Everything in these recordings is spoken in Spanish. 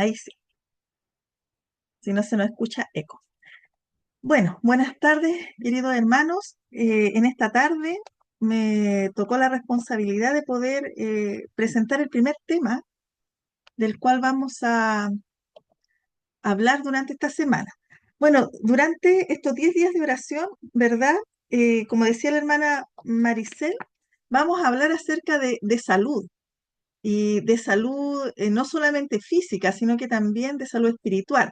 ahí sí, si no se nos escucha eco. Bueno, buenas tardes, queridos hermanos. En esta tarde me tocó la responsabilidad de poder presentar el primer tema del cual vamos a hablar durante esta semana. Bueno, durante estos 10 días de oración, ¿verdad? Como decía la hermana Maricel, vamos a hablar acerca de salud y de salud no solamente física, sino que también de salud espiritual.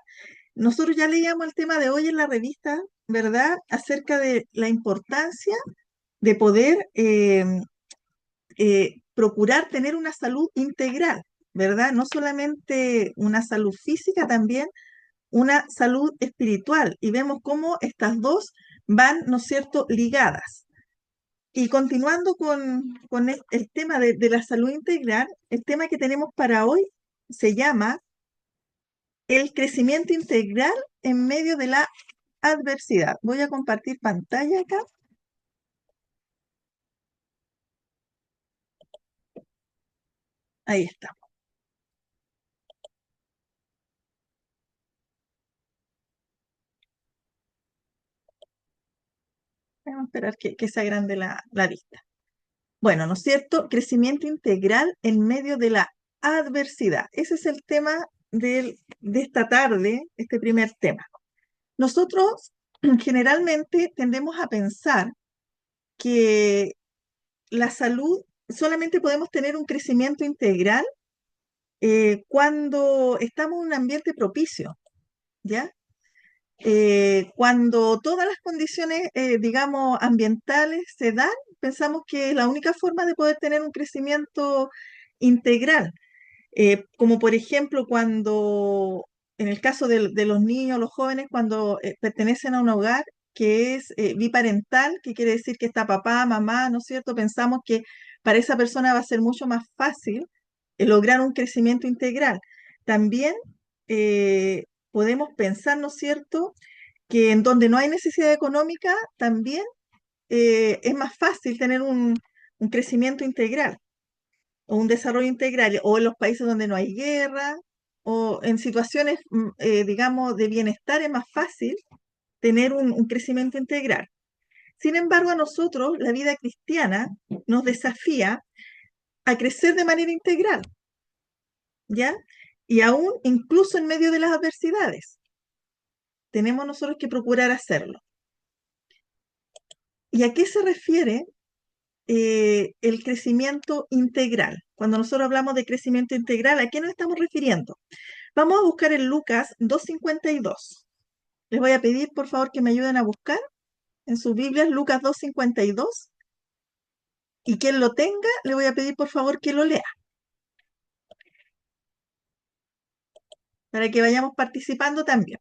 Nosotros ya leíamos el tema de hoy en la revista, ¿verdad? Acerca de la importancia de poder procurar tener una salud integral, ¿verdad? No solamente una salud física, también una salud espiritual. Y vemos cómo estas dos van, ¿no es cierto?, ligadas. Y continuando con el tema de la salud integral, el tema que tenemos para hoy se llama el crecimiento integral en medio de la adversidad. Voy a compartir pantalla acá. Ahí está. Vamos a esperar que se agrande la vista. Bueno, ¿no es cierto? Crecimiento integral en medio de la adversidad. Ese es el tema de esta tarde, este primer tema. Nosotros generalmente tendemos a pensar que la salud solamente podemos tener un crecimiento integral cuando estamos en un ambiente propicio, ¿ya? Cuando todas las condiciones, digamos, ambientales se dan, pensamos que es la única forma de poder tener un crecimiento integral. Como por ejemplo cuando, en el caso de los niños, los jóvenes, cuando pertenecen a un hogar que es biparental, que quiere decir que está papá, mamá, ¿no es cierto? Pensamos que para esa persona va a ser mucho más fácil lograr un crecimiento integral. También podemos pensar, ¿no es cierto?, que en donde no hay necesidad económica, también es más fácil tener un crecimiento integral o un desarrollo integral, o en los países donde no hay guerra, o en situaciones, digamos, de bienestar es más fácil tener un crecimiento integral. Sin embargo, a nosotros la vida cristiana nos desafía a crecer de manera integral, ¿ya? Y aún incluso en medio de las adversidades, tenemos nosotros que procurar hacerlo. ¿Y a qué se refiere el crecimiento integral? Cuando nosotros hablamos de crecimiento integral, ¿a qué nos estamos refiriendo? Vamos a buscar en Lucas 2:52. Les voy a pedir, por favor, que me ayuden a buscar en sus Biblias Lucas 2:52. Y quien lo tenga, le voy a pedir, por favor, que lo lea, para que vayamos participando también.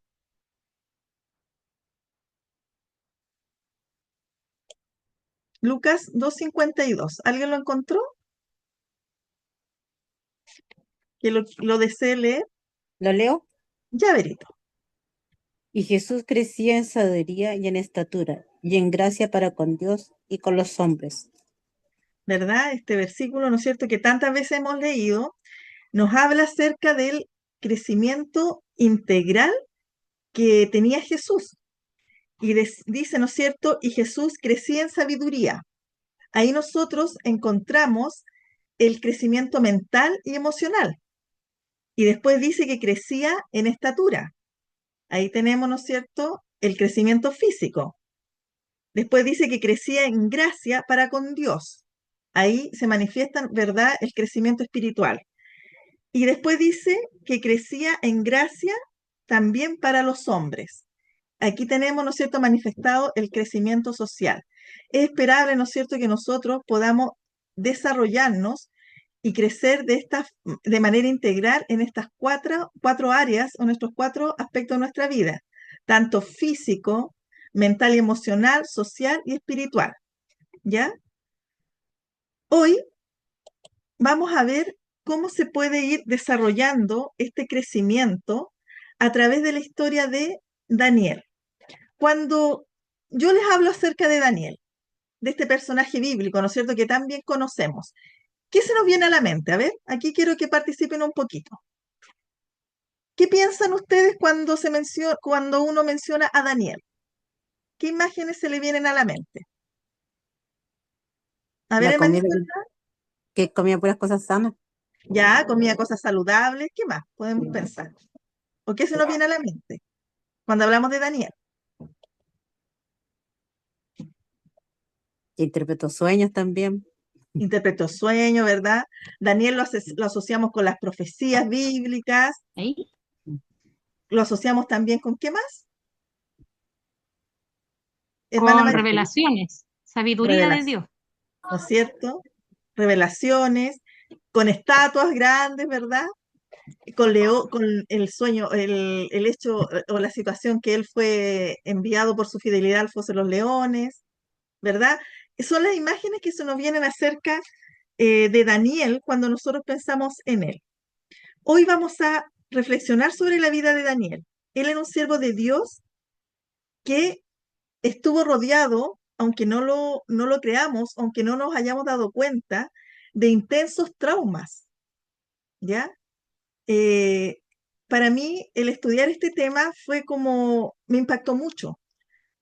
Lucas 2:52. ¿Alguien lo encontró? Que lo desee leer. ¿Lo leo? Ya verito, Y Jesús crecía en sabiduría y en estatura, y en gracia para con Dios y con los hombres. ¿verdad? Este versículo, ¿no es cierto?, que tantas veces hemos leído, nos habla acerca del crecimiento integral que tenía Jesús. Y dice, ¿no es cierto? Y Jesús crecía en sabiduría. Ahí nosotros encontramos el crecimiento mental y emocional. Y después dice que crecía en estatura. Ahí tenemos, ¿no es cierto?, el crecimiento físico. Después dice que crecía en gracia para con Dios. Ahí se manifiesta, ¿verdad?, el crecimiento espiritual. Y después dice que crecía en gracia también para los hombres. Aquí tenemos, ¿no es cierto?, manifestado el crecimiento social. Es esperable, ¿no es cierto?, que nosotros podamos desarrollarnos y crecer de manera integral en estas cuatro áreas o nuestros cuatro aspectos de nuestra vida, tanto físico, mental y emocional, social y espiritual. ¿Ya? Hoy vamos a ver cómo se puede ir desarrollando este crecimiento a través de la historia de Daniel. Cuando yo les hablo acerca de Daniel, de este personaje bíblico, ¿no es cierto?, que tan bien conocemos, ¿qué se nos viene a la mente? A ver, aquí quiero que participen un poquito. ¿Qué piensan ustedes cuando uno menciona a Daniel? ¿Qué imágenes se le vienen a la mente? A ver, La hermanito, comida, que comía puras cosas sanas. ya comía cosas saludables, ¿qué más podemos pensar? ¿O qué se nos viene a la mente cuando hablamos de Daniel? Que interpretó sueños también. Interpretó sueños, ¿verdad? Daniel lo asociamos con las profecías bíblicas, Ahí, lo asociamos también con ¿qué más? Hermana con María, revelaciones, sabiduría de revelación, Dios. ¿no es cierto? Revelaciones, con estatuas grandes, ¿verdad? Con el sueño, el hecho o la situación que él fue enviado por su fidelidad al foso de los leones, ¿verdad? Son las imágenes que se nos vienen acerca de Daniel cuando nosotros pensamos en él. Hoy vamos a reflexionar sobre la vida de Daniel. Él era un siervo de Dios que estuvo rodeado, aunque no lo creamos, aunque no nos hayamos dado cuenta, de intensos traumas, ¿ya? Eh, para mí, el estudiar este tema fue como, me impactó mucho,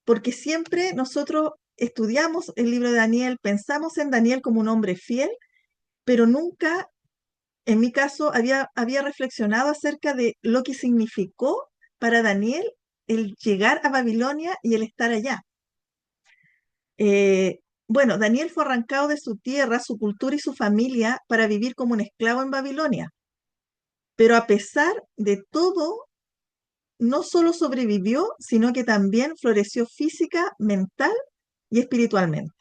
porque siempre nosotros estudiamos el libro de Daniel, pensamos en Daniel como un hombre fiel, pero nunca, en mi caso, había reflexionado acerca de lo que significó para Daniel el llegar a Babilonia y el estar allá. Bueno, Daniel fue arrancado de su tierra, su cultura y su familia para vivir como un esclavo en Babilonia. Pero a pesar de todo, no solo sobrevivió, sino que también floreció física, mental y espiritualmente.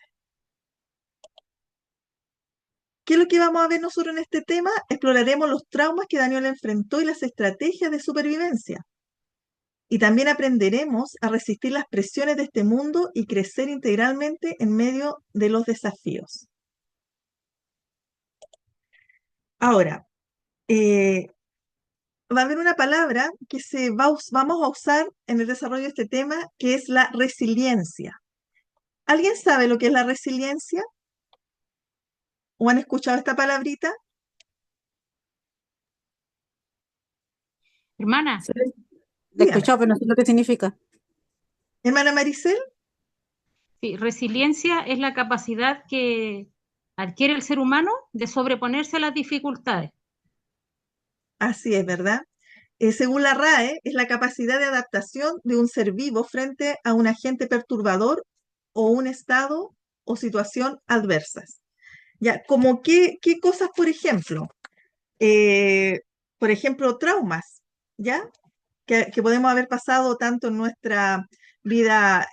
¿Qué es lo que vamos a ver nosotros en este tema? Exploraremos los traumas que Daniel enfrentó y las estrategias de supervivencia. Y también aprenderemos a resistir las presiones de este mundo y crecer integralmente en medio de los desafíos. Ahora, eh, va a haber una palabra que vamos a usar en el desarrollo de este tema, que es la resiliencia. ¿Alguien sabe lo que es la resiliencia? ¿O han escuchado esta palabrita? Hermana, Sí, la he Dígame. escuchado, pero no sé lo que significa. Hermana Maricel, sí, resiliencia es la capacidad que adquiere el ser humano de sobreponerse a las dificultades. así es, ¿verdad? Según la RAE, es la capacidad de adaptación de un ser vivo frente a un agente perturbador o un estado o situación adversas. Ya, como qué cosas, Eh, por ejemplo, traumas, ¿ya? Que podemos haber pasado tanto en nuestra vida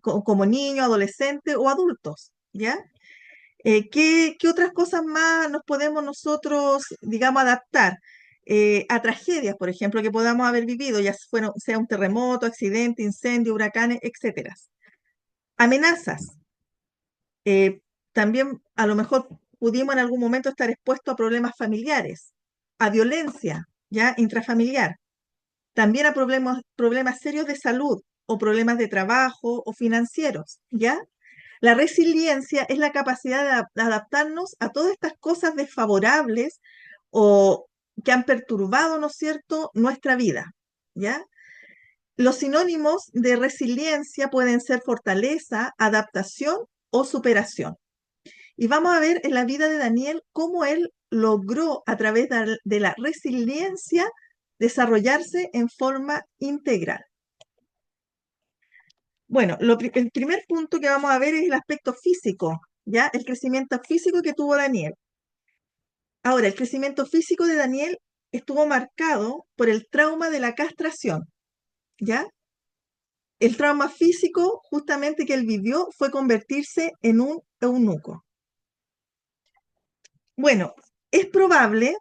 como niño, adolescente o adultos, ¿ya? ¿Qué otras cosas más nos podemos nosotros, digamos, adaptar? A tragedias, por ejemplo, que podamos haber vivido, sea un terremoto, accidente, incendio, huracanes, etcétera. Amenazas. eh, También a lo mejor pudimos en algún momento estar expuestos a problemas familiares, a violencia, ¿ya? Intrafamiliar. También a problemas serios de salud o problemas de trabajo o financieros, ¿ya? La resiliencia es la capacidad de adaptarnos a todas estas cosas desfavorables o que han perturbado, ¿no es cierto?, nuestra vida, ¿ya? Los sinónimos de resiliencia pueden ser fortaleza, adaptación o superación. Y vamos a ver en la vida de Daniel cómo él logró a través de la resiliencia desarrollarse en forma integral. Bueno, el primer punto que vamos a ver es el aspecto físico, ¿ya? El crecimiento físico que tuvo Daniel. Ahora, el crecimiento físico de Daniel estuvo marcado por el trauma de la castración, ¿ya? El trauma físico justamente que él vivió fue convertirse en un eunuco. Bueno, es probable,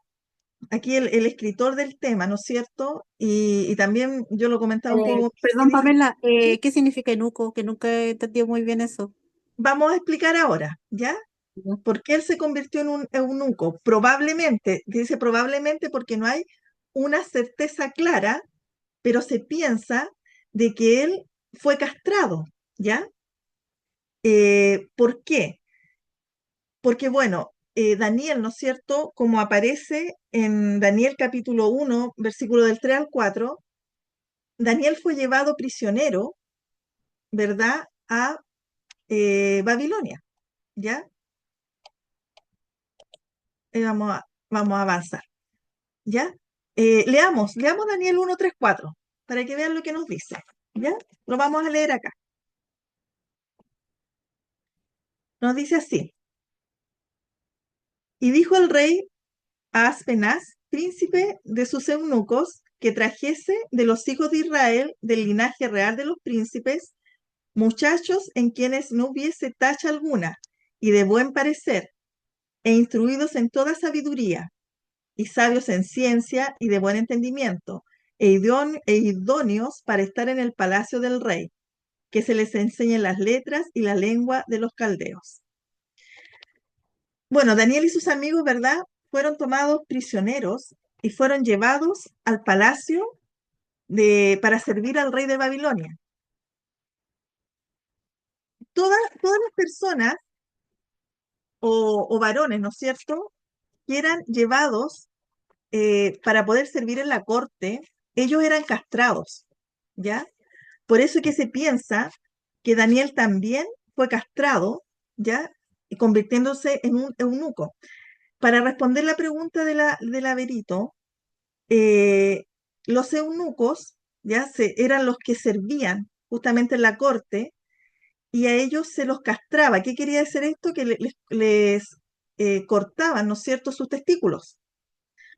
aquí el escritor del tema, ¿no es cierto? Y también yo lo comentaba un poco. Perdón, Pamela, ¿qué significa enuco? Que nunca he entendido muy bien eso. Vamos a explicar ahora, ¿ya? Ya. ¿Por qué él se convirtió en un eunuco? Probablemente, dice probablemente porque no hay una certeza clara, pero se piensa de que él fue castrado, ¿ya? ¿Por qué? Porque, bueno, Daniel, ¿no es cierto? Como aparece en Daniel capítulo 1, versículo del 3 al 4, Daniel fue llevado prisionero, ¿verdad? A Babilonia, ¿ya? Vamos a avanzar, ¿ya? Leamos Daniel 1, 3, 4, para que vean lo que nos dice, ¿ya? Lo vamos a leer acá. Nos dice así: y dijo el rey a Aspenaz, príncipe de sus eunucos, que trajese de los hijos de Israel, del linaje real de los príncipes, muchachos en quienes no hubiese tacha alguna, y de buen parecer, e instruidos en toda sabiduría, y sabios en ciencia y de buen entendimiento, e idóneos para estar en el palacio del rey, que se les enseñen las letras y la lengua de los caldeos. Bueno, Daniel y sus amigos, ¿verdad? Fueron tomados prisioneros y fueron llevados al palacio para servir al rey de Babilonia. Todas las personas o varones, ¿no es cierto?, que eran llevados para poder servir en la corte, ellos eran castrados, ¿ya? Por eso que se piensa que Daniel también fue castrado, ¿ya? Y convirtiéndose en un eunuco. Para responder la pregunta de la Verito, eh, los eunucos, ¿ya? Eran los que servían justamente en la corte y a ellos se los castraba. ¿Qué quería decir esto? Que les cortaban, ¿no es cierto?, sus testículos.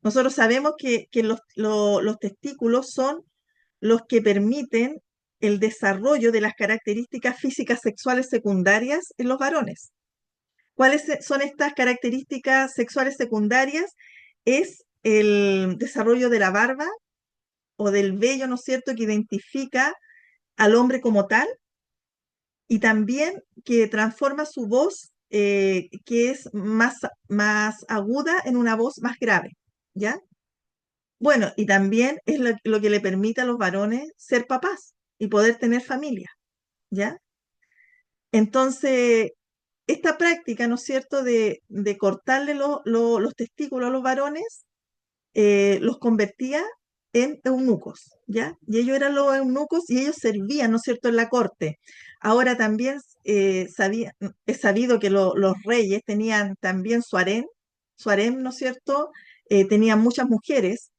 Nosotros sabemos que los testículos son los que permiten el desarrollo de las características físicas sexuales secundarias en los varones. ¿Cuáles son estas características sexuales secundarias? Es el desarrollo de la barba o del vello, ¿no es cierto?, que identifica al hombre como tal y también que transforma su voz, que es más aguda, en una voz más grave, ¿ya? Bueno, y también es lo que le permite a los varones ser papás y poder tener familia, ¿ya? Entonces, esta práctica, ¿no es cierto?, de cortarle los testículos a los varones, los convertía en eunucos, ¿ya? Y ellos eran los eunucos y ellos servían, ¿no es cierto?, en la corte. Ahora también es sabido que los reyes tenían también su harén, ¿no es cierto? Tenían muchas mujeres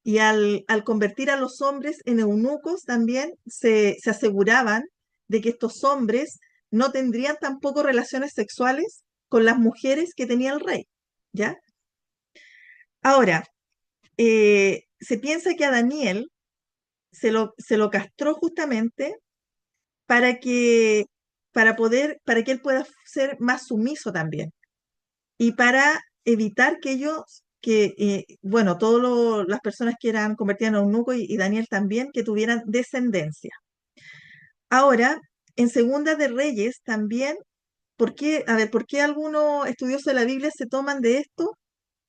y al convertir a los hombres en eunucos también se aseguraban de que estos hombres no tendrían tampoco relaciones sexuales con las mujeres que tenía el rey, ¿ya? Ahora, se piensa que a Daniel se lo castró justamente para para que él pueda ser más sumiso también y para evitar que bueno, todas las personas que eran convertidas en eunuco y Daniel también, que tuvieran descendencia. Ahora, en Segunda de Reyes también, ¿por qué algunos estudiosos de la Biblia se toman de esto?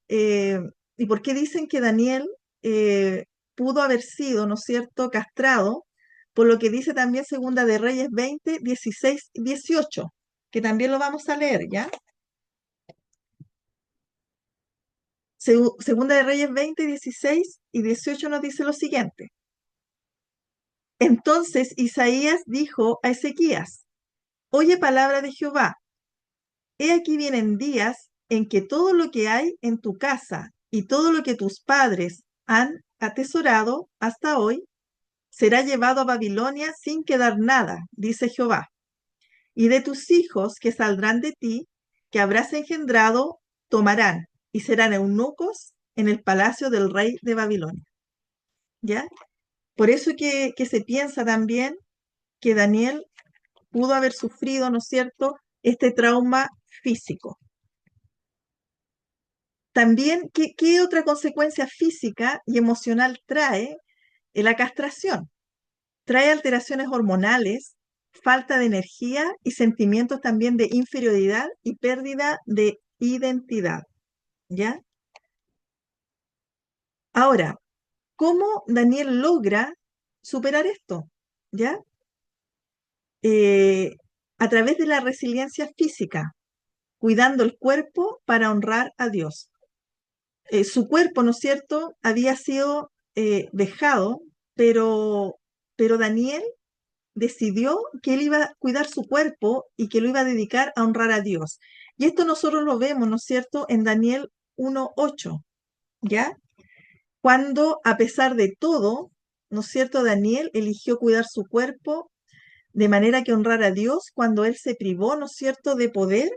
Eh, ¿Y por qué dicen que Daniel eh, pudo haber sido, ¿no es cierto?, castrado? Por lo que dice también Segunda de Reyes 20, 16 y 18, que también lo vamos a leer, ¿ya? Segunda de Reyes 20, 16 y 18 nos dice lo siguiente. Entonces Isaías dijo a Ezequías: oye palabra de Jehová, he aquí vienen días en que todo lo que hay en tu casa y todo lo que tus padres han atesorado hasta hoy será llevado a Babilonia sin quedar nada, dice Jehová. Y de tus hijos que saldrán de ti, que habrás engendrado, tomarán y serán eunucos en el palacio del rey de Babilonia. ¿Ya? Por eso que se piensa también que Daniel pudo haber sufrido, ¿no es cierto?, este trauma físico. También, ¿qué otra consecuencia física y emocional trae la castración? Trae alteraciones hormonales, falta de energía y sentimientos también de inferioridad y pérdida de identidad, ¿ya? Ahora, ¿cómo Daniel logra superar esto? ¿Ya? Eh, a través de la resiliencia física. cuidando el cuerpo para honrar a Dios. Su cuerpo, ¿no es cierto?, había sido vejado, pero Daniel decidió que él iba a cuidar su cuerpo y que lo iba a dedicar a honrar a Dios. Y esto nosotros lo vemos, ¿no es cierto?, en Daniel 1:8, ¿ya? Cuando, a pesar de todo, ¿no es cierto?, Daniel eligió cuidar su cuerpo de manera que honrar a Dios cuando él se privó, ¿no es cierto?, de poder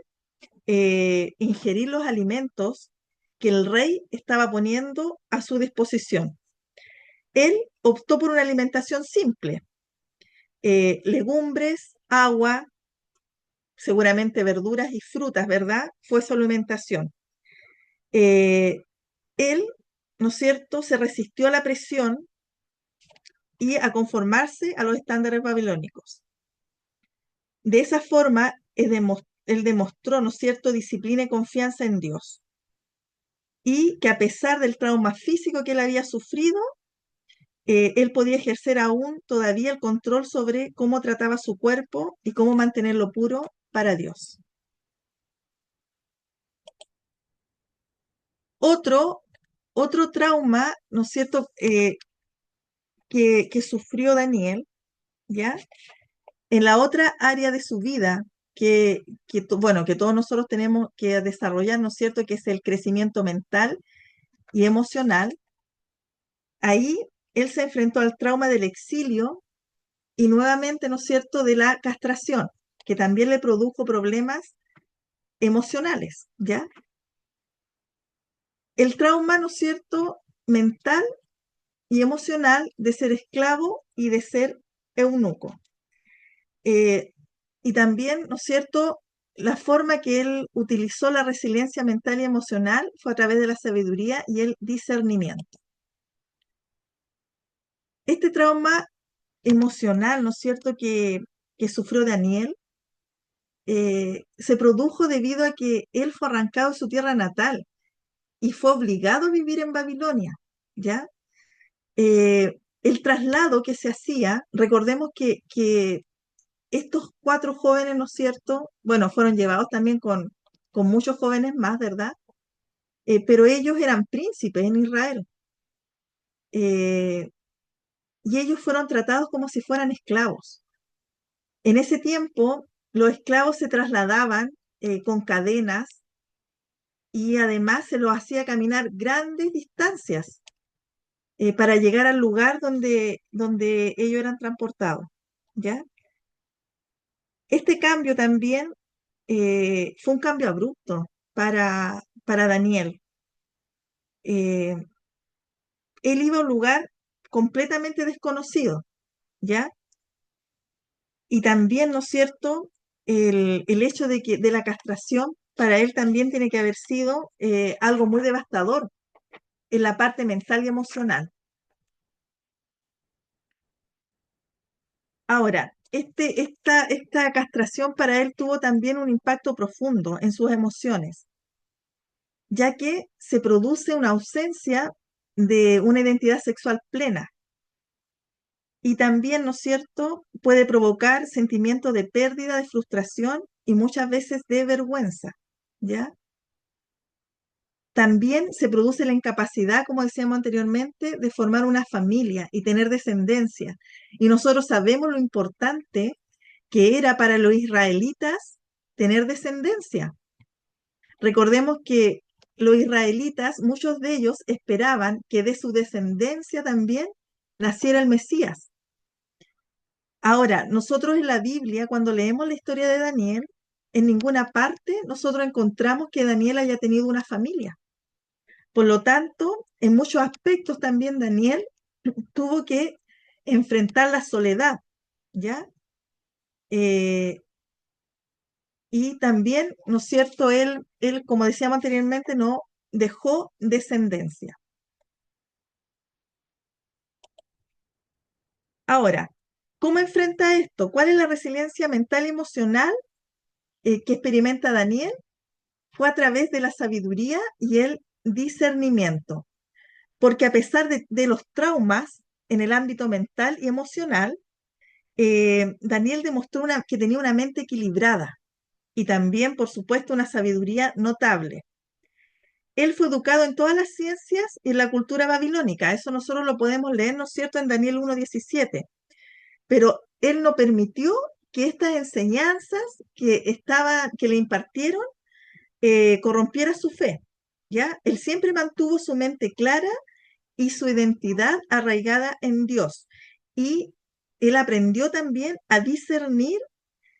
ingerir los alimentos que el rey estaba poniendo a su disposición. Él optó por una alimentación simple, legumbres, agua, seguramente verduras y frutas, ¿verdad? Fue su alimentación. Eh, Él, ¿no es cierto?, se resistió a la presión y a conformarse a los estándares babilónicos. De esa forma, él demostró, ¿no es cierto?, disciplina y confianza en Dios. Y que a pesar del trauma físico que él había sufrido, él podía ejercer aún todavía el control sobre cómo trataba su cuerpo y cómo mantenerlo puro para Dios. Otro trauma, ¿no es cierto?, que sufrió Daniel, ¿ya? En la otra área de su vida bueno, que todos nosotros tenemos que desarrollar, ¿no es cierto?, que es el crecimiento mental y emocional. Ahí él se enfrentó al trauma del exilio y nuevamente, ¿no es cierto?, de la castración, que también le produjo problemas emocionales, ¿ya? El trauma, ¿no es cierto?, mental y emocional de ser esclavo y de ser eunuco. Y también, ¿no es cierto?, la forma que él utilizó la resiliencia mental y emocional fue a través de la sabiduría y el discernimiento. Este trauma emocional, ¿no es cierto?, que sufrió Daniel, se produjo debido a que él fue arrancado de su tierra natal y fue obligado a vivir en Babilonia, ¿ya? El traslado que se hacía, recordemos que estos 4 jóvenes, ¿no es cierto? Bueno, fueron llevados también con muchos jóvenes más, ¿verdad? Pero ellos eran príncipes en Israel. eh, y ellos fueron tratados como si fueran esclavos. En ese tiempo, los esclavos se trasladaban con cadenas y además se los hacía caminar grandes distancias para llegar al lugar donde ellos eran transportados, ¿ya? Este cambio también fue un cambio abrupto para Daniel. Eh, Él iba a un lugar completamente desconocido, ¿ya? Y también, ¿no es cierto?, el hecho de la castración para él también tiene que haber sido algo muy devastador en la parte mental y emocional. Ahora, esta castración para él tuvo también un impacto profundo en sus emociones, ya que se produce una ausencia de una identidad sexual plena y también, ¿no es cierto?, puede provocar sentimientos de pérdida, de frustración y muchas veces de vergüenza, ¿ya? También se produce la incapacidad, como decíamos anteriormente, de formar una familia y tener descendencia. Y nosotros sabemos lo importante que era para los israelitas tener descendencia. Recordemos que los israelitas, muchos de ellos esperaban que de su descendencia también naciera el Mesías. Ahora, nosotros en la Biblia, cuando leemos la historia de Daniel, en ninguna parte nosotros encontramos que Daniel haya tenido una familia. Por lo tanto, en muchos aspectos también Daniel tuvo que enfrentar la soledad, ¿ya? Eh, y también, ¿no es cierto?, él, como decíamos anteriormente, no dejó descendencia. Ahora, ¿cómo enfrenta esto? ¿Cuál es la resiliencia mental y emocional que experimenta Daniel? Fue a través de la sabiduría y el discernimiento, porque a pesar de los traumas en el ámbito mental y emocional, Daniel demostró que tenía una mente equilibrada, y también, por supuesto, una sabiduría notable. Él fue educado en todas las ciencias y en la cultura babilónica. Eso nosotros lo podemos leer, ¿no es cierto?, en Daniel 1:17. Pero él no permitió que estas enseñanzas que le impartieron corrompiera su fe, ¿ya? Él siempre mantuvo su mente clara y su identidad arraigada en Dios. Y él aprendió también a discernir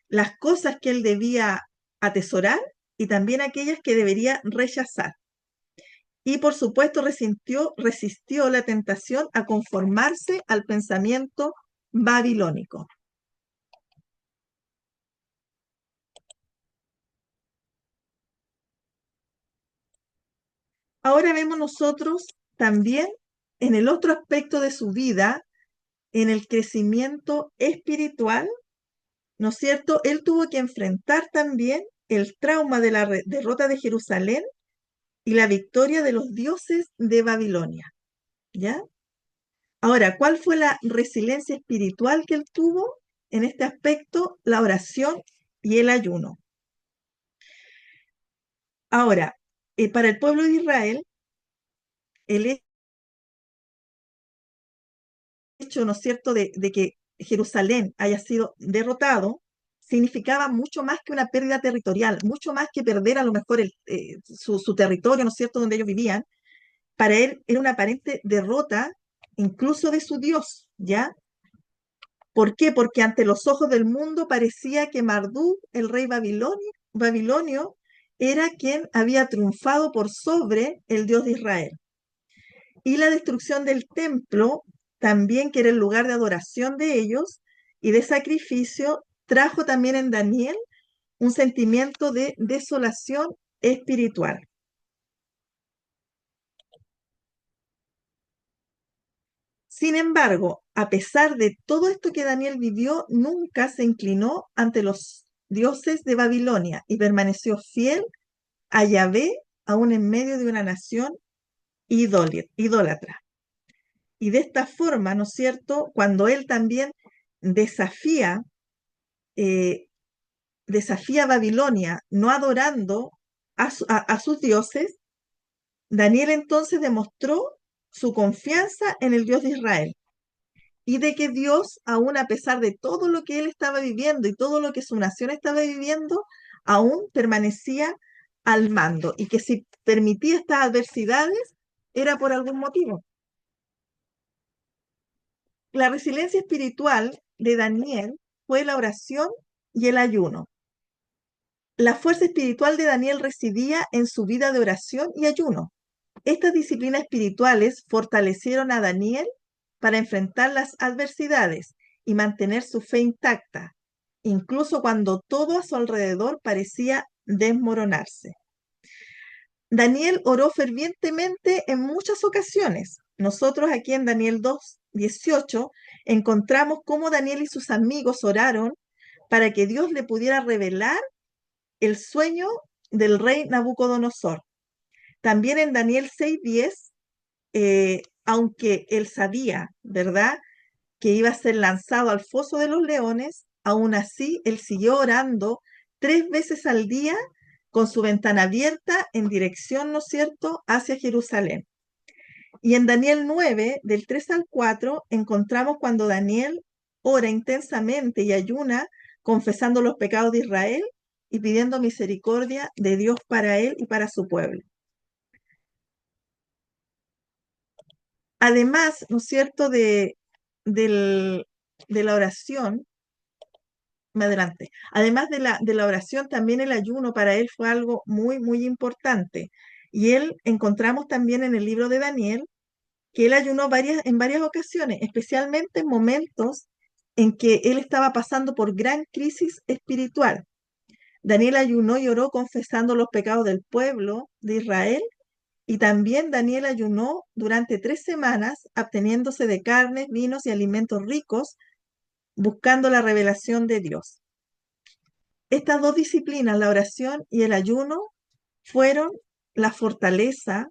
las cosas que él debía atesorar y también aquellas que debería rechazar. Y por supuesto resistió la tentación a conformarse al pensamiento babilónico. Ahora vemos nosotros también en el otro aspecto de su vida, en el crecimiento espiritual, ¿no es cierto? Él tuvo que enfrentar también el trauma de la derrota de Jerusalén y la victoria de los dioses de Babilonia, ¿ya? Ahora, ¿cuál fue la resiliencia espiritual que él tuvo en este aspecto? La oración y el ayuno. Ahora, para el pueblo de Israel, el hecho, ¿no es cierto?, de que Jerusalén haya sido derrotado, significaba mucho más que una pérdida territorial, mucho más que perder a lo mejor su territorio, ¿no es cierto?, donde ellos vivían. Para él era una aparente derrota incluso de su Dios, ¿ya? ¿Por qué? Porque ante los ojos del mundo parecía que Marduk, el rey babilonio, era quien había triunfado por sobre el Dios de Israel. Y la destrucción del templo, también que era el lugar de adoración de ellos y de sacrificio, trajo también en Daniel un sentimiento de desolación espiritual. Sin embargo, a pesar de todo esto que Daniel vivió, nunca se inclinó ante los dioses de Babilonia y permaneció fiel a Yahvé, aún en medio de una nación idólatra. Y de esta forma, ¿no es cierto?, cuando él también desafía, eh, desafía a Babilonia, no adorando a sus dioses, Daniel entonces demostró su confianza en el Dios de Israel y de que Dios, aún a pesar de todo lo que él estaba viviendo y todo lo que su nación estaba viviendo, aún permanecía al mando y que si permitía estas adversidades era por algún motivo. La resiliencia espiritual de Daniel fue la oración y el ayuno. La fuerza espiritual de Daniel residía en su vida de oración y ayuno. Estas disciplinas espirituales fortalecieron a Daniel para enfrentar las adversidades y mantener su fe intacta, incluso cuando todo a su alrededor parecía desmoronarse. Daniel oró fervientemente en muchas ocasiones. Nosotros aquí en Daniel 2:18 encontramos cómo Daniel y sus amigos oraron para que Dios le pudiera revelar el sueño del rey Nabucodonosor. También en Daniel 6:10, aunque él sabía, ¿verdad?, que iba a ser lanzado al foso de los leones, aún así él siguió orando 3 veces al día con su ventana abierta en dirección, ¿no es cierto?, hacia Jerusalén. Y en Daniel 9, del 3 al 4, encontramos cuando Daniel ora intensamente y ayuna, confesando los pecados de Israel y pidiendo misericordia de Dios para él y para su pueblo. Además, ¿no es cierto?, de la oración, me adelante. Además de la oración, también el ayuno para él fue algo muy, muy importante. Y él encontramos también en el libro de Daniel que él ayunó en varias ocasiones, especialmente en momentos en que él estaba pasando por gran crisis espiritual. Daniel ayunó y oró confesando los pecados del pueblo de Israel y también Daniel ayunó durante 3 semanas, absteniéndose de carnes, vinos y alimentos ricos, buscando la revelación de Dios. Estas dos disciplinas, la oración y el ayuno, fueron la fortaleza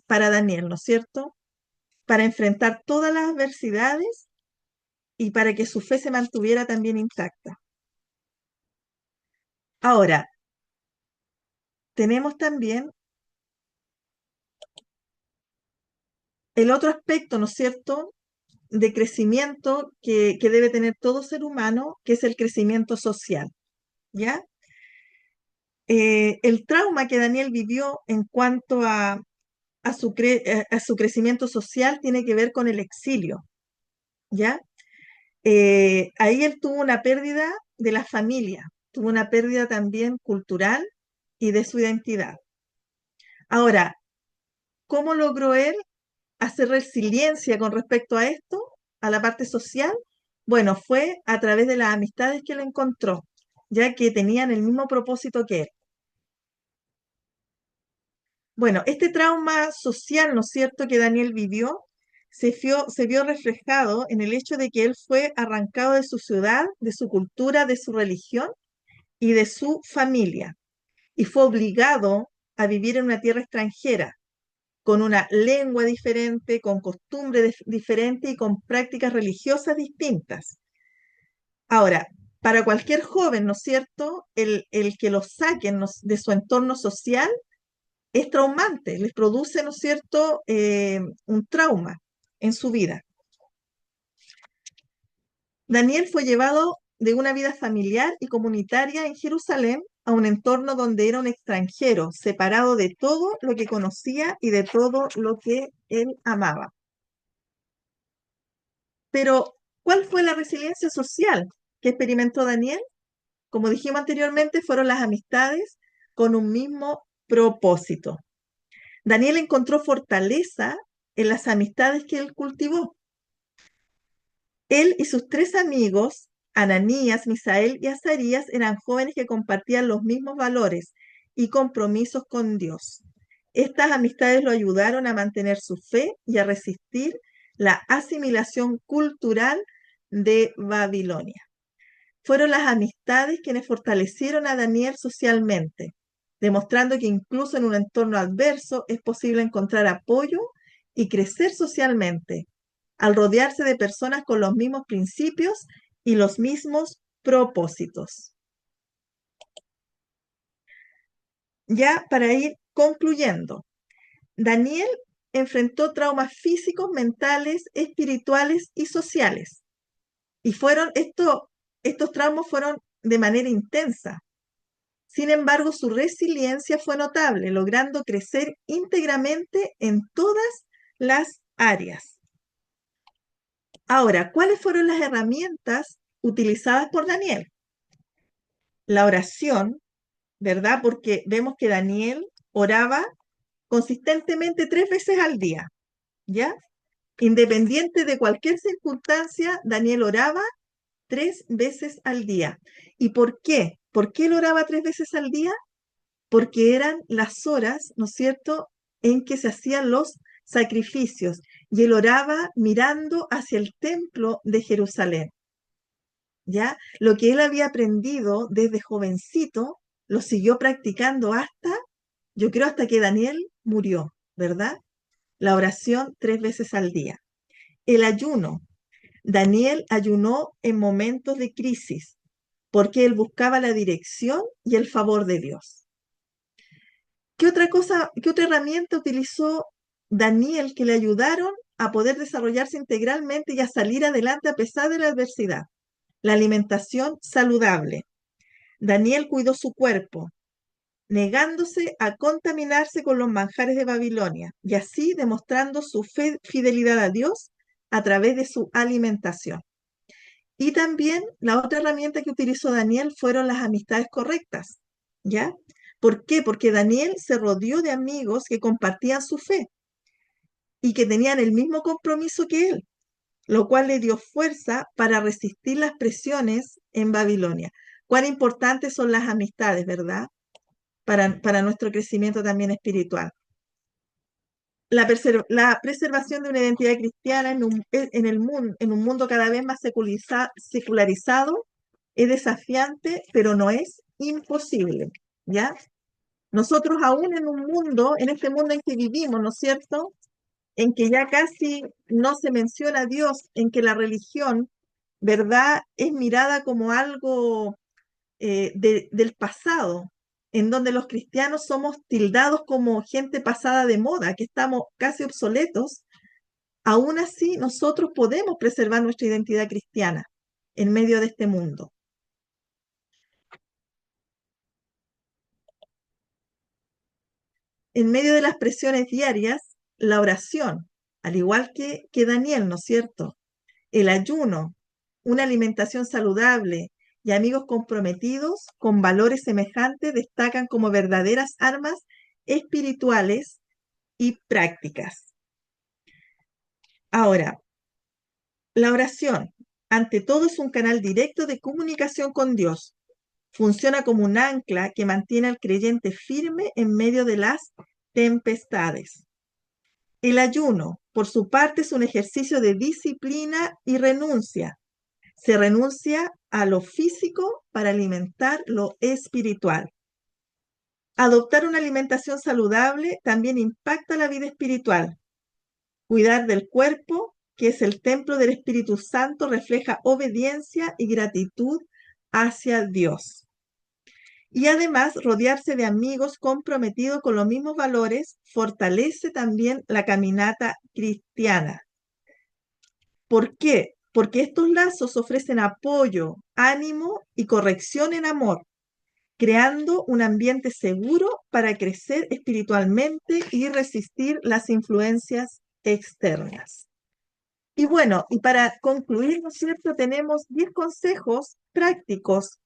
para Daniel, ¿no es cierto?, para enfrentar todas las adversidades y para que su fe se mantuviera también intacta. Ahora, tenemos también el otro aspecto, ¿no es cierto?, de crecimiento que debe tener todo ser humano, que es el crecimiento social, ¿ya? El trauma que Daniel vivió en cuanto a su crecimiento social tiene que ver con el exilio, ¿ya? Ahí él tuvo una pérdida de la familia, tuvo una pérdida también cultural y de su identidad. Ahora, ¿cómo logró él hacer resiliencia con respecto a esto, a la parte social? Bueno, fue a través de las amistades que él encontró, ya que tenían el mismo propósito que él. Bueno, este trauma social, ¿no es cierto?, que Daniel vivió, se vio reflejado en el hecho de que él fue arrancado de su ciudad, de su cultura, de su religión y de su familia, y fue obligado a vivir en una tierra extranjera, con una lengua diferente, con costumbres diferentes y con prácticas religiosas distintas. Ahora, para cualquier joven, ¿no es cierto?, el que lo saquen de su entorno social es traumante, les produce, ¿no es cierto?, un trauma en su vida. Daniel fue llevado de una vida familiar y comunitaria en Jerusalén a un entorno donde era un extranjero, separado de todo lo que conocía y de todo lo que él amaba. Pero, ¿cuál fue la resiliencia social que experimentó Daniel? Como dijimos anteriormente, fueron las amistades con un mismo propósito. Daniel encontró fortaleza en las amistades que él cultivó. Él y sus tres amigos, Ananías, Misael y Azarías, eran jóvenes que compartían los mismos valores y compromisos con Dios. Estas amistades lo ayudaron a mantener su fe y a resistir la asimilación cultural de Babilonia. Fueron las amistades quienes fortalecieron a Daniel socialmente, demostrando que incluso en un entorno adverso es posible encontrar apoyo y crecer socialmente, al rodearse de personas con los mismos principios y los mismos propósitos. Ya para ir concluyendo, Daniel enfrentó traumas físicos, mentales, espirituales y sociales. Y estos traumas fueron de manera intensa. Sin embargo, su resiliencia fue notable, logrando crecer íntegramente en todas las áreas. Ahora, ¿cuáles fueron las herramientas utilizadas por Daniel? La oración, ¿verdad? Porque vemos que Daniel oraba consistentemente 3 veces al día, ¿ya? Independiente de cualquier circunstancia, Daniel oraba 3 veces al día. ¿Y por qué? ¿Por qué él oraba 3 veces al día? Porque eran las horas, ¿no es cierto?, en que se hacían los sacrificios. Y él oraba mirando hacia el templo de Jerusalén, ¿ya? Lo que él había aprendido desde jovencito, lo siguió practicando yo creo, hasta que Daniel murió, ¿verdad? La oración 3 veces al día. El ayuno. Daniel ayunó en momentos de crisis, porque él buscaba la dirección y el favor de Dios. Qué otra herramienta utilizó Daniel que le ayudaron a poder desarrollarse integralmente y a salir adelante a pesar de la adversidad? La alimentación saludable. Daniel cuidó su cuerpo, negándose a contaminarse con los manjares de Babilonia y así demostrando su fidelidad a Dios a través de su alimentación. Y también la otra herramienta que utilizó Daniel fueron las amistades correctas, ¿ya? ¿Por qué? Porque Daniel se rodeó de amigos que compartían su fe y que tenían el mismo compromiso que él, lo cual le dio fuerza para resistir las presiones en Babilonia. Cuán importantes son las amistades, ¿verdad? Para nuestro crecimiento también espiritual. La preservación de una identidad cristiana en un mundo cada vez más secularizado es desafiante, pero no es imposible, ¿ya? Nosotros aún en este mundo en que vivimos, ¿no es cierto?, en que ya casi no se menciona a Dios, en que la religión, ¿verdad?, es mirada como algo del pasado, en donde los cristianos somos tildados como gente pasada de moda, que estamos casi obsoletos, aún así nosotros podemos preservar nuestra identidad cristiana en medio de este mundo. En medio de las presiones diarias, la oración, al igual que Daniel, ¿no es cierto? El ayuno, una alimentación saludable y amigos comprometidos con valores semejantes destacan como verdaderas armas espirituales y prácticas. Ahora, la oración, ante todo, es un canal directo de comunicación con Dios. Funciona como un ancla que mantiene al creyente firme en medio de las tempestades. El ayuno, por su parte, es un ejercicio de disciplina y renuncia. Se renuncia a lo físico para alimentar lo espiritual. Adoptar una alimentación saludable también impacta la vida espiritual. Cuidar del cuerpo, que es el templo del Espíritu Santo, refleja obediencia y gratitud hacia Dios. Y además, rodearse de amigos comprometidos con los mismos valores fortalece también la caminata cristiana. ¿Por qué? Porque estos lazos ofrecen apoyo, ánimo y corrección en amor, creando un ambiente seguro para crecer espiritualmente y resistir las influencias externas. Y bueno, y para concluir, ¿no es cierto?, tenemos 10 consejos prácticos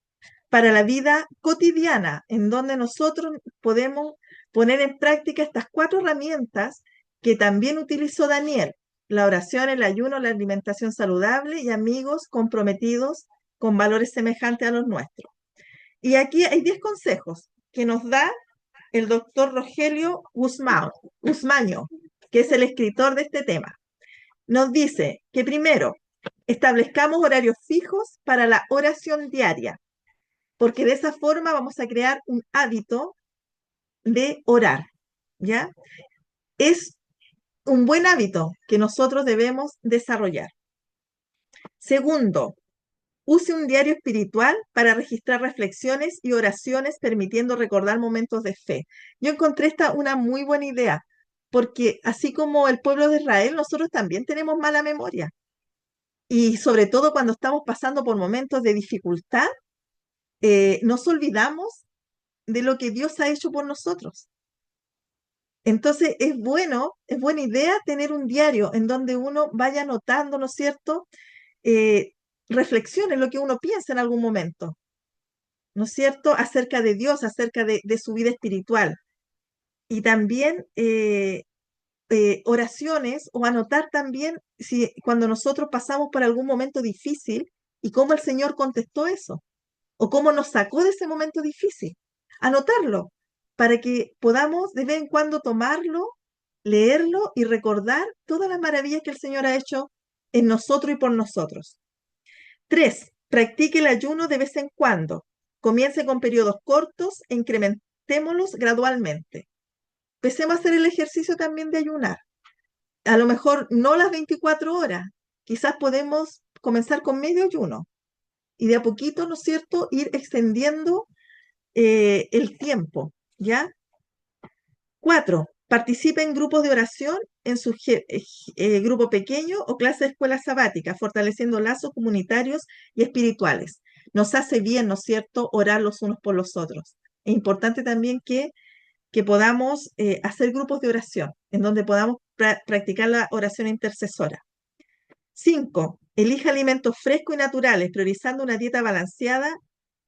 para la vida cotidiana, en donde nosotros podemos poner en práctica estas 4 herramientas que también utilizó Daniel: la oración, el ayuno, la alimentación saludable y amigos comprometidos con valores semejantes a los nuestros. Y aquí hay 10 consejos que nos da el doctor Rogelio Guzmaño, que es el escritor de este tema. Nos dice que primero, establezcamos horarios fijos para la oración diaria, porque de esa forma vamos a crear un hábito de orar, ¿ya? Es un buen hábito que nosotros debemos desarrollar. Segundo, use un diario espiritual para registrar reflexiones y oraciones, permitiendo recordar momentos de fe. Yo encontré esta una muy buena idea, porque así como el pueblo de Israel, nosotros también tenemos mala memoria. Y sobre todo cuando estamos pasando por momentos de dificultad, nos olvidamos de lo que Dios ha hecho por nosotros. Entonces es buena idea tener un diario en donde uno vaya anotando, ¿no es cierto? Eh, reflexione lo que uno piensa en algún momento, ¿no es cierto?, acerca de Dios, acerca de su vida espiritual. Y también oraciones, o anotar también cuando nosotros pasamos por algún momento difícil y cómo el Señor contestó eso, o cómo nos sacó de ese momento difícil. Anotarlo para que podamos de vez en cuando tomarlo, leerlo y recordar todas las maravillas que el Señor ha hecho en nosotros y por nosotros. 3. Practique el ayuno de vez en cuando. Comience con periodos cortos e incrementémoslos gradualmente. Empecemos a hacer el ejercicio también de ayunar. A lo mejor no las 24 horas, quizás podemos comenzar con medio ayuno y de a poquito, ¿no es cierto?, ir extendiendo el tiempo, ¿ya? 4. Participe en grupos de oración en su grupo pequeño o clase de escuela sabática, fortaleciendo lazos comunitarios y espirituales. Nos hace bien, ¿no es cierto?, orar los unos por los otros. Es importante también que podamos hacer grupos de oración, en donde podamos practicar la oración intercesora. 5. Elija alimentos frescos y naturales, priorizando una dieta balanceada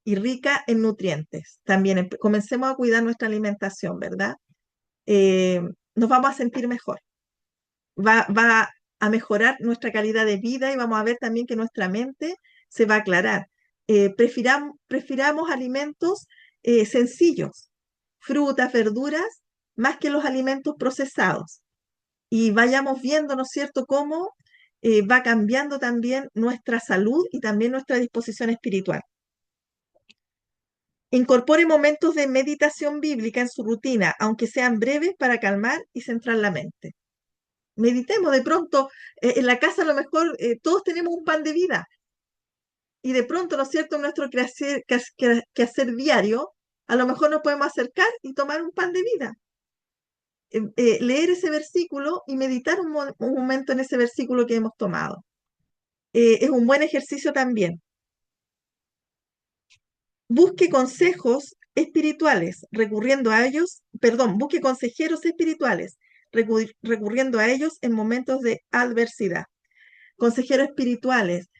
y rica en nutrientes. También comencemos a cuidar nuestra alimentación, ¿verdad? Nos vamos a sentir mejor. Va a mejorar nuestra calidad de vida y vamos a ver también que nuestra mente se va a aclarar. Prefiramos alimentos sencillos, frutas, verduras, más que los alimentos procesados. Y vayamos viendo, ¿no es cierto?, cómo va cambiando también nuestra salud y también nuestra disposición espiritual. Incorpore momentos de meditación bíblica en su rutina, aunque sean breves, para calmar y centrar la mente. Meditemos de pronto, en la casa a lo mejor todos tenemos un pan de vida y de pronto, ¿no es cierto?, en nuestro quehacer diario, a lo mejor nos podemos acercar y tomar un pan de vida. Leer ese versículo y meditar un momento en ese versículo que hemos tomado. Es un buen ejercicio también. Busque consejos espirituales, recurriendo a ellos, perdón, busque consejeros espirituales, recurriendo a ellos en momentos de adversidad. Consejeros espirituales,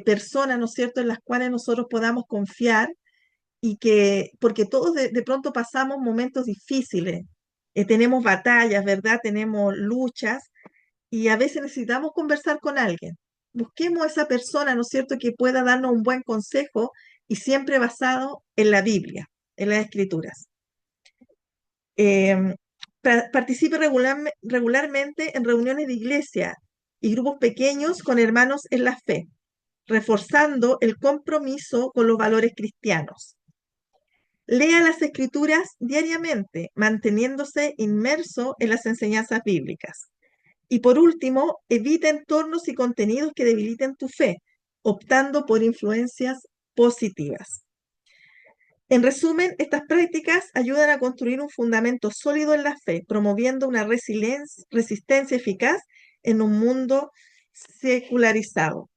personas, ¿no es cierto?, en las cuales nosotros podamos confiar y porque todos de pronto pasamos momentos difíciles, tenemos batallas, ¿verdad? Tenemos luchas y a veces necesitamos conversar con alguien. Busquemos a esa persona, ¿no es cierto?, que pueda darnos un buen consejo y siempre basado en la Biblia, en las Escrituras. Participe regularmente en reuniones de iglesia y grupos pequeños con hermanos en la fe, reforzando el compromiso con los valores cristianos. Lea las Escrituras diariamente, manteniéndose inmerso en las enseñanzas bíblicas. Y por último, evita entornos y contenidos que debiliten tu fe, optando por influencias positivas. En resumen, estas prácticas ayudan a construir un fundamento sólido en la fe, promoviendo una resistencia eficaz en un mundo secularizado.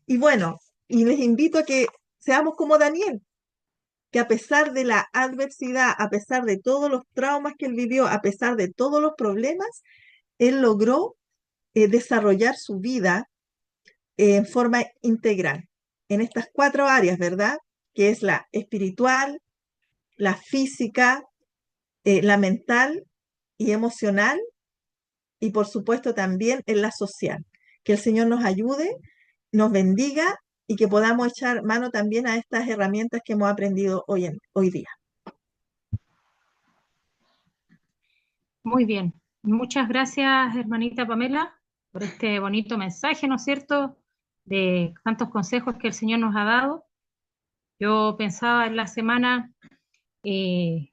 Y bueno, y les invito a que seamos como Daniel, que a pesar de la adversidad, a pesar de todos los traumas que él vivió, a pesar de todos los problemas, él logró desarrollar su vida en forma integral, en estas 4 áreas, ¿verdad? Que es la espiritual, la física, la mental y emocional, y por supuesto también en la social. Que el Señor nos ayude, nos bendiga y que podamos echar mano también a estas herramientas que hemos aprendido hoy día. Muy bien. Muchas gracias, hermanita Pamela, por este bonito mensaje, ¿no es cierto?, de tantos consejos que el Señor nos ha dado. Yo pensaba en la semana, es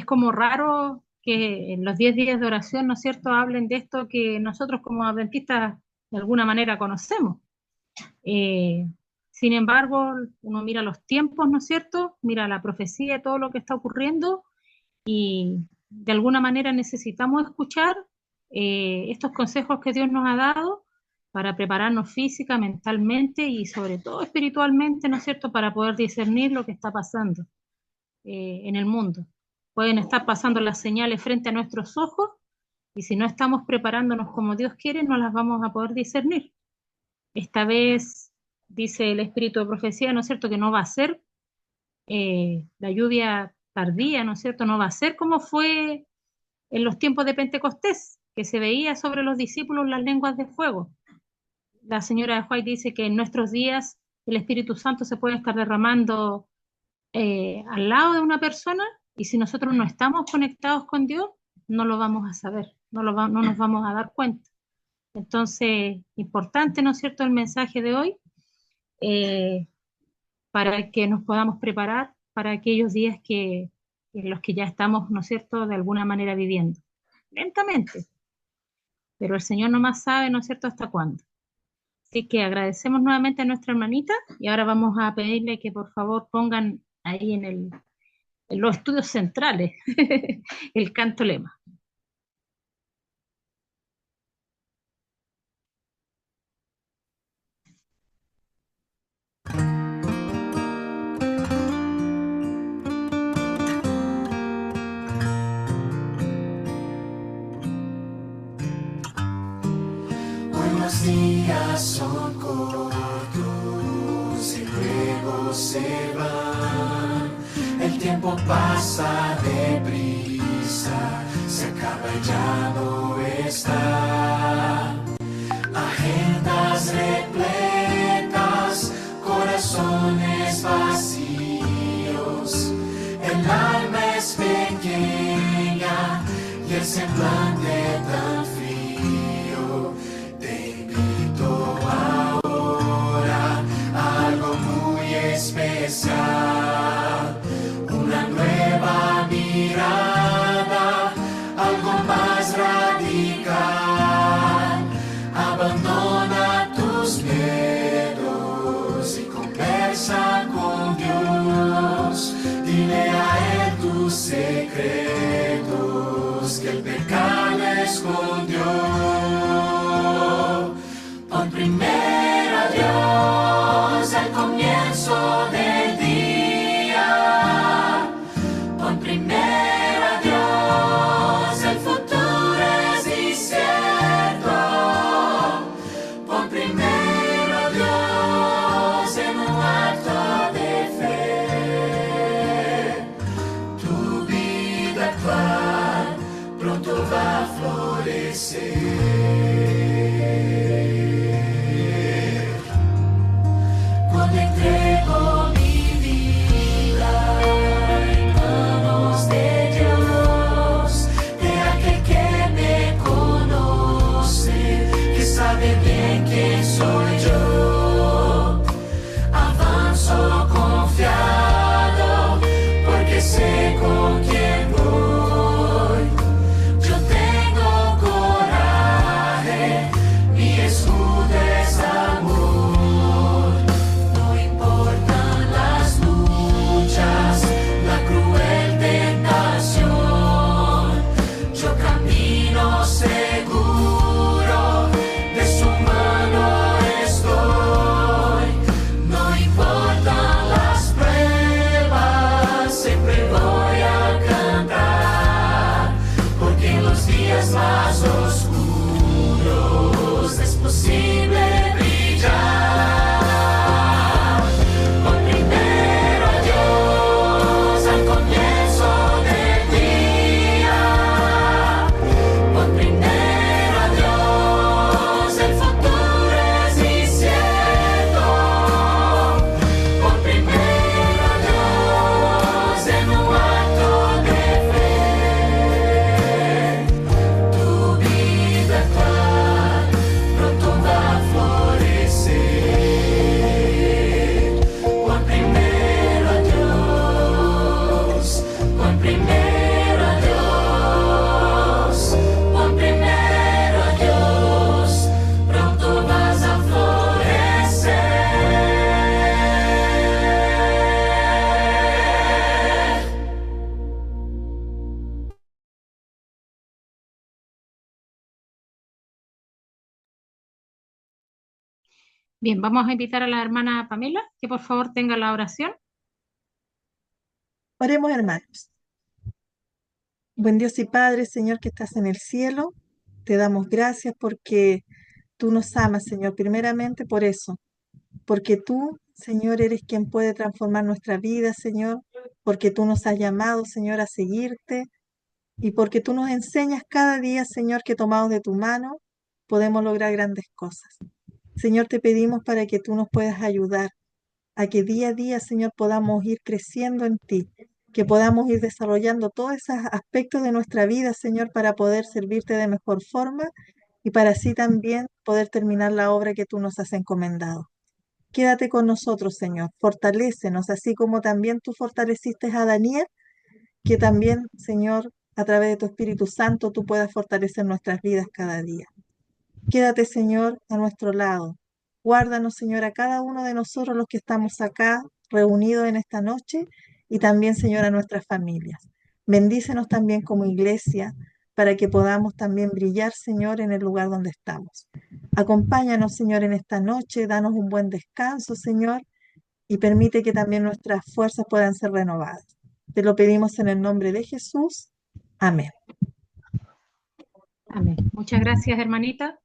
como raro que en los 10 días de oración, ¿no es cierto?, hablen de esto que nosotros como adventistas de alguna manera conocemos. Sin embargo, uno mira los tiempos, ¿no es cierto?, mira la profecía, todo lo que está ocurriendo, y de alguna manera necesitamos escuchar estos consejos que Dios nos ha dado para prepararnos física, mentalmente y sobre todo espiritualmente, ¿no es cierto?, para poder discernir lo que está pasando en el mundo. Pueden estar pasando las señales frente a nuestros ojos y si no estamos preparándonos como Dios quiere, no las vamos a poder discernir. Esta vez, dice el espíritu de profecía, ¿no es cierto?, que no va a ser la lluvia tardía, ¿no es cierto?, no va a ser como fue en los tiempos de Pentecostés, que se veía sobre los discípulos las lenguas de fuego. La señora de White dice que en nuestros días el Espíritu Santo se puede estar derramando al lado de una persona y si nosotros no estamos conectados con Dios, no lo vamos a saber, no nos vamos a dar cuenta. Entonces, importante, ¿no es cierto?, el mensaje de hoy, para que nos podamos preparar para aquellos días en los que ya estamos, ¿no es cierto?, de alguna manera viviendo. Lentamente, pero el Señor nomás sabe, ¿no es cierto?, hasta cuándo. Así que agradecemos nuevamente a nuestra hermanita y ahora vamos a pedirle que por favor pongan ahí en los estudios centrales el canto lema. Los días son cortos y luego se van. El tiempo pasa deprisa, se acaba y ya no está. Agendas repletas, corazones vacíos. El alma es pequeña y el semblante tan frío. Una nueva mirada, algo más radical. Abandona tus miedos y escondió. Pon primero a Dios al comienzo del día. Pon primero a Dios, el futuro es incierto. Pon primero a Dios en un acto de fe. Tu vida actual pronto va a florecer. Cuando entrego mi vida en manos de Dios, de aquel que me conoce, que sabe bien quién soy yo, avanzo confiado, porque sé con quién voy. Yo tengo coraje, mi escudo es amor. No importan las luchas, la cruel tentación, yo camino seguro, de su mano estoy. No importan las pruebas, siempre voy a cantar, porque en los días más oscuros es posible brillar. Pon primero a Dios al comienzo del día. Pon primero a Dios, el futuro es incierto. Pon primero a Dios en un acto de fe. Tu vida actual pronto va a florecer. Pon primero a Dios, pon primero a Dios, pon primero a Dios, pronto vas a florecer. Bien, vamos a invitar a la hermana Pamela que por favor tenga la oración. Oremos, hermanos. Buen Dios y Padre, Señor, que estás en el cielo, te damos gracias porque tú nos amas, Señor, primeramente por eso, porque tú, Señor, eres quien puede transformar nuestra vida, Señor, porque tú nos has llamado, Señor, a seguirte y porque tú nos enseñas cada día, Señor, que tomados de tu mano podemos lograr grandes cosas. Señor, te pedimos para que tú nos puedas ayudar a que día a día, Señor, podamos ir creciendo en ti, que podamos ir desarrollando todos esos aspectos de nuestra vida, Señor, para poder servirte de mejor forma y para así también poder terminar la obra que tú nos has encomendado. Quédate con nosotros, Señor, fortalécenos, así como también tú fortaleciste a Daniel, que también, Señor, a través de tu Espíritu Santo, tú puedas fortalecer nuestras vidas cada día. Quédate, Señor, a nuestro lado. Guárdanos, Señor, a cada uno de nosotros los que estamos acá reunidos en esta noche y también, Señor, a nuestras familias. Bendícenos también como iglesia para que podamos también brillar, Señor, en el lugar donde estamos. Acompáñanos, Señor, en esta noche, danos un buen descanso, Señor, y permite que también nuestras fuerzas puedan ser renovadas. Te lo pedimos en el nombre de Jesús. Amén. Amén. Muchas gracias, hermanita.